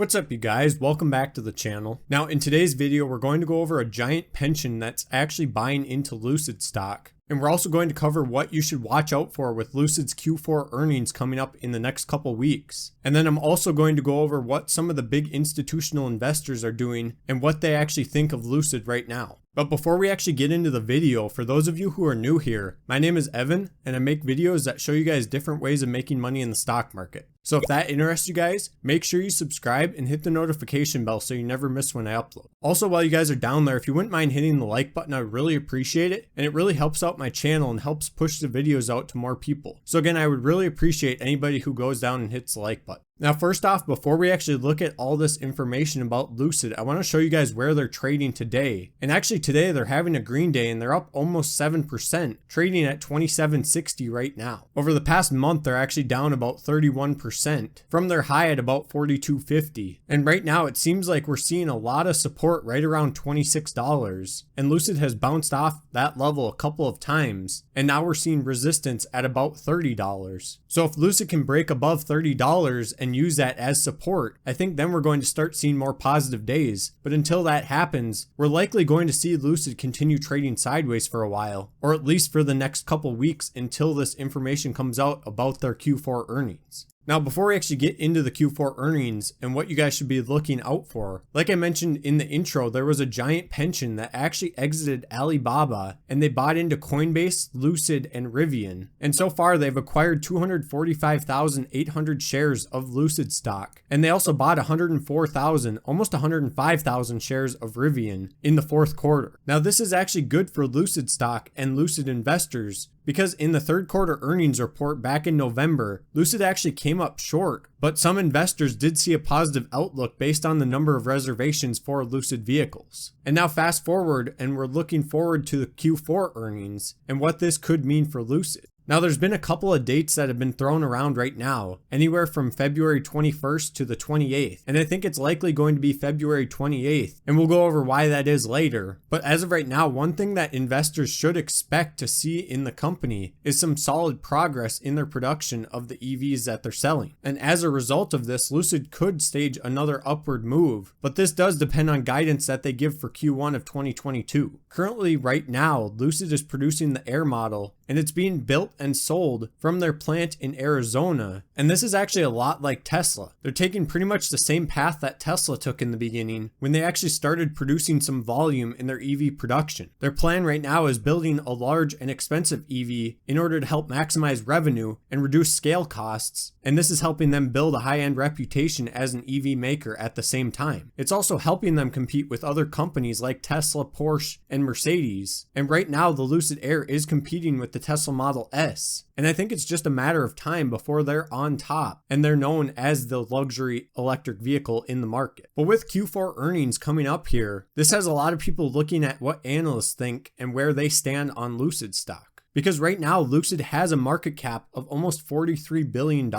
What's up, you guys? Welcome back to the channel. Now in today's video, we're going to go over a giant pension that's actually buying into Lucid stock. And we're also going to cover what you should watch out for with Lucid's Q4 earnings coming up in the next couple weeks. And then I'm also going to go over what some of the big institutional investors are doing and what they actually think of Lucid right now. But before we actually get into the video, for those of you who are new here, my name is Evan and I make videos that show you guys different ways of making money in the stock market. So if that interests you guys, make sure you subscribe and hit the notification bell so you never miss when I upload. Also, while you guys are down there, if you wouldn't mind hitting the like button, I would really appreciate it. And it really helps out my channel and helps push the videos out to more people. So again, I would really appreciate anybody who goes down and hits the like button. Now, first off, before we actually look at all this information about Lucid, I want to show you guys where they're trading today. And actually today they're having a green day and they're up almost 7%, trading at $27.60 right now. Over the past month, they're actually down about 31% from their high at about $42.50. And right now it seems like we're seeing a lot of support right around $26. And Lucid has bounced off that level a couple of times. And now we're seeing resistance at about $30. So if Lucid can break above $30 and use that as support, I think then we're going to start seeing more positive days. But until that happens, we're likely going to see Lucid continue trading sideways for a while, or at least for the next couple weeks until this information comes out about their Q4 earnings. Now, before we actually get into the Q4 earnings and what you guys should be looking out for, like I mentioned in the intro, there was a giant pension that actually exited Alibaba and they bought into Coinbase, Lucid, and Rivian. And so far, they've acquired 245,800 shares of Lucid stock. And they also bought 104,000, almost 105,000 shares of Rivian in the fourth quarter. Now, this is actually good for Lucid stock and Lucid investors, because in the third quarter earnings report back in November, Lucid actually came up short, but some investors did see a positive outlook based on the number of reservations for Lucid vehicles. And now fast forward and we're looking forward to the Q4 earnings and what this could mean for Lucid. Now, there's been a couple of dates that have been thrown around right now, anywhere from February 21st to the 28th. And I think it's likely going to be February 28th, and we'll go over why that is later. But as of right now, one thing that investors should expect to see in the company is some solid progress in their production of the EVs that they're selling. And as a result of this, Lucid could stage another upward move, but this does depend on guidance that they give for Q1 of 2022. Currently, right now, Lucid is producing the Air model, and it's being built and sold from their plant in Arizona. And this is actually a lot like Tesla. They're taking pretty much the same path that Tesla took in the beginning when they actually started producing some volume in their EV production. Their plan right now is building a large and expensive EV in order to help maximize revenue and reduce scale costs. And this is helping them build a high-end reputation as an EV maker at the same time. It's also helping them compete with other companies like Tesla, Porsche, and Mercedes. And right now, the Lucid Air is competing with the Tesla Model S. And I think it's just a matter of time before they're on top and they're known as the luxury electric vehicle in the market. But with Q4 earnings coming up here, this has a lot of people looking at what analysts think and where they stand on Lucid stock. Because right now, Lucid has a market cap of almost $43 billion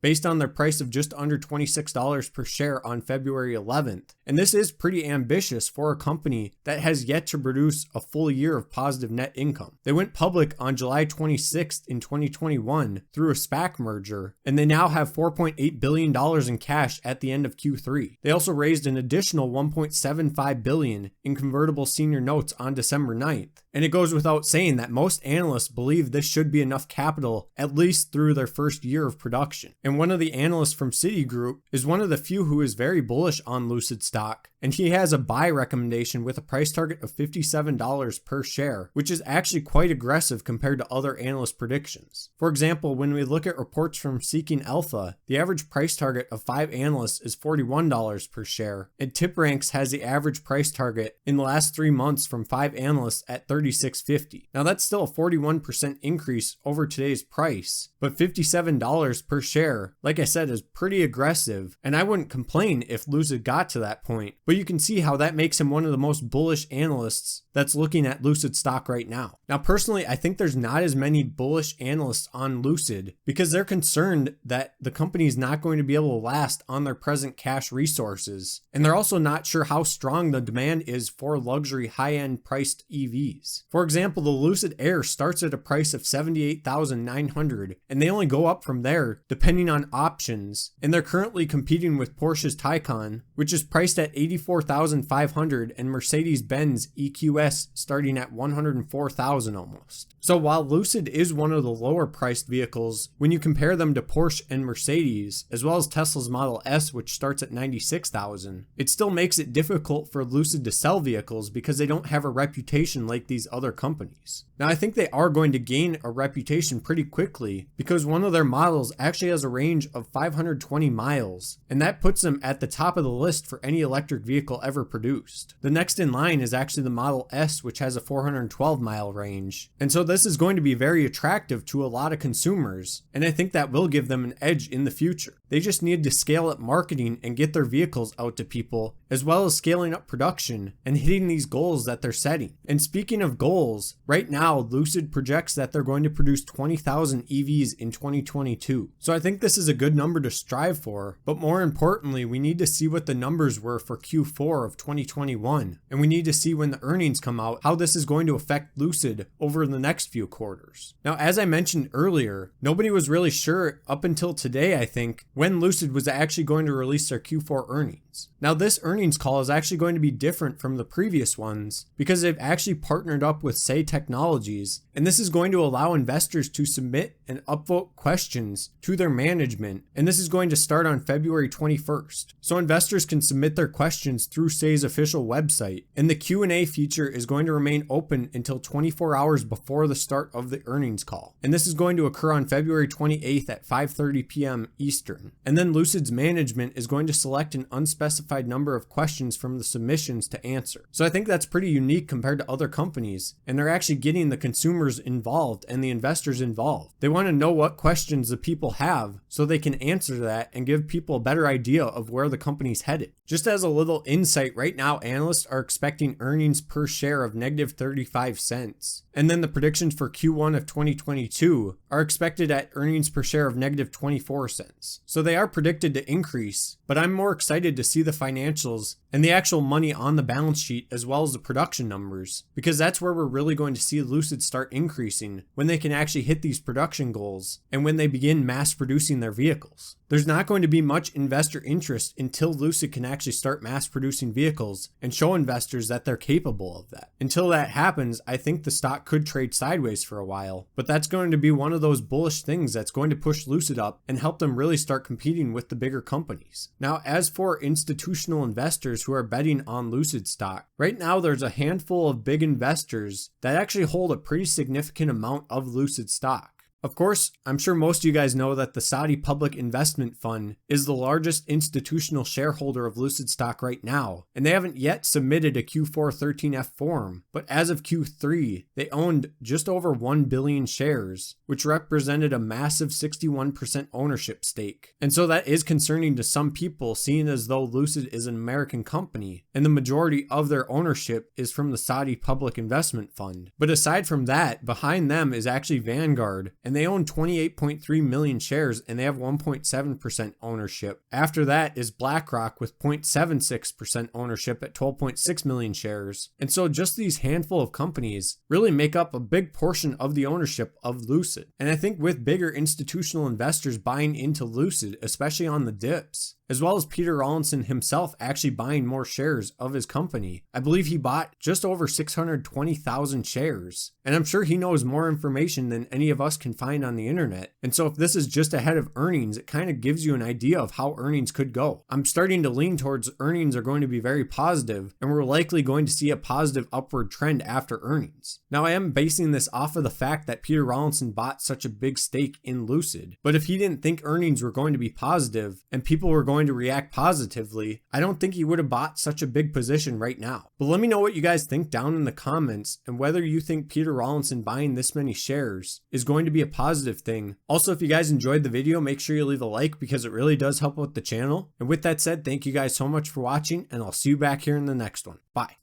based on their price of just under $26 per share on February 11th. And this is pretty ambitious for a company that has yet to produce a full year of positive net income. They went public on July 26th in 2021 through a SPAC merger, and they now have $4.8 billion in cash at the end of Q3. They also raised an additional $1.75 billion in convertible senior notes on December 9th. And it goes without saying that most analysts believe this should be enough capital at least through their first year of production. And one of the analysts from Citigroup is one of the few who is very bullish on Lucid stock. And he has a buy recommendation with a price target of $57 per share, which is actually quite aggressive compared to other analyst predictions. For example, when we look at reports from Seeking Alpha, the average price target of 5 analysts is $41 per share, and TipRanks has the average price target in the last 3 months from 5 analysts at $36.50. Now that's still a 41% increase over today's price, but $57 per share, like I said, is pretty aggressive, and I wouldn't complain if Lucid got to that point. But you can see how that makes him one of the most bullish analysts that's looking at Lucid stock right now. Now, personally, I think there's not as many bullish analysts on Lucid because they're concerned that the company is not going to be able to last on their present cash resources. And they're also not sure how strong the demand is for luxury high-end priced EVs. For example, the Lucid Air starts at a price of $78,900 and they only go up from there depending on options, and they're currently competing with Porsche's Taycan, which is priced at $84,500, and Mercedes-Benz EQS starting at $104,000 almost. So while Lucid is one of the lower priced vehicles, when you compare them to Porsche and Mercedes, as well as Tesla's Model S, which starts at $96,000, it still makes it difficult for Lucid to sell vehicles because they don't have a reputation like these other companies. Now, I think they are going to gain a reputation pretty quickly because one of their models actually has a range of 520 miles, and that puts them at the top of the list for any electric vehicle ever produced. The next in line is actually the Model S, which has a 412 mile range, and so this is going to be very attractive to a lot of consumers, and I think that will give them an edge in the future. They just need to scale up marketing and get their vehicles out to people, as well as scaling up production and hitting these goals that they're setting. And speaking of goals, right now Lucid projects that they're going to produce 20,000 EVs in 2022. So I think this is a good number to strive for, but more importantly, we need to see what the numbers were for Q4 of 2021, and we need to see when the earnings come out how this is going to affect Lucid over the next few quarters. Now, as I mentioned earlier, nobody was really sure up until today, I think, when Lucid was actually going to release their Q4 earnings. Now, this earnings call is actually going to be different from the previous ones because they've actually partnered up with Say Technologies, and this is going to allow investors to submit and upvote questions to their management, and this is going to start on February 21st. So investors can submit their questions through Say's official website, and the Q&A feature is going to remain open until 24 hours before the start of the earnings call. And this is going to occur on February 28th at 5:30 p.m. Eastern. And then Lucid's management is going to select an unspecified number of questions from the submissions to answer. So I think that's pretty unique compared to other companies, and they're actually getting the consumers involved and the investors involved. They want to know what questions the people have so they can answer that and give people a better idea of where the company's headed. Just as a little insight, right now analysts are expecting earnings per share of negative 35 cents. And then the predictions for Q1 of 2022 are expected at earnings per share of negative 24 cents. So they are predicted to increase, but I'm more excited to see the financials and the actual money on the balance sheet as well as the production numbers, because that's where we're really going to see Lucid start increasing, when they can actually hit these production goals and when they begin mass producing their vehicles. There's not going to be much investor interest until Lucid can actually start mass producing vehicles and show investors that they're capable of that. Until that happens, I think the stock could trade sideways for a while, but that's going to be one of those bullish things that's going to push Lucid up and help them really start competing with the bigger companies. Now, as for institutional investors who are betting on Lucid stock, right now there's a handful of big investors that actually hold a pretty significant amount of Lucid stock. Of course, I'm sure most of you guys know that the Saudi Public Investment Fund is the largest institutional shareholder of Lucid stock right now, and they haven't yet submitted a Q4 13F form, but as of Q3, they owned just over 1 billion shares, which represented a massive 61% ownership stake. And so that is concerning to some people, seeing as though Lucid is an American company, and the majority of their ownership is from the Saudi Public Investment Fund. But aside from that, behind them is actually Vanguard, and they own 28.3 million shares and they have 1.7% ownership. After that is BlackRock with 0.76% ownership at 12.6 million shares. And so just these handful of companies really make up a big portion of the ownership of Lucid. And I think with bigger institutional investors buying into Lucid, especially on the dips, as well as Peter Rawlinson himself actually buying more shares of his company. I believe he bought just over 620,000 shares, and I'm sure he knows more information than any of us can find on the internet. And so if this is just ahead of earnings, it kind of gives you an idea of how earnings could go. I'm starting to lean towards earnings are going to be very positive, and we're likely going to see a positive upward trend after earnings. Now, I am basing this off of the fact that Peter Rawlinson bought such a big stake in Lucid, but if he didn't think earnings were going to be positive and people were going to react positively, I don't think he would have bought such a big position right now. But let me know what you guys think down in the comments, and whether you think Peter Rawlinson buying this many shares is going to be a positive thing. Also, if you guys enjoyed the video, make sure you leave a like because it really does help out the channel. And with that said, thank you guys so much for watching, and I'll see you back here in the next one. Bye.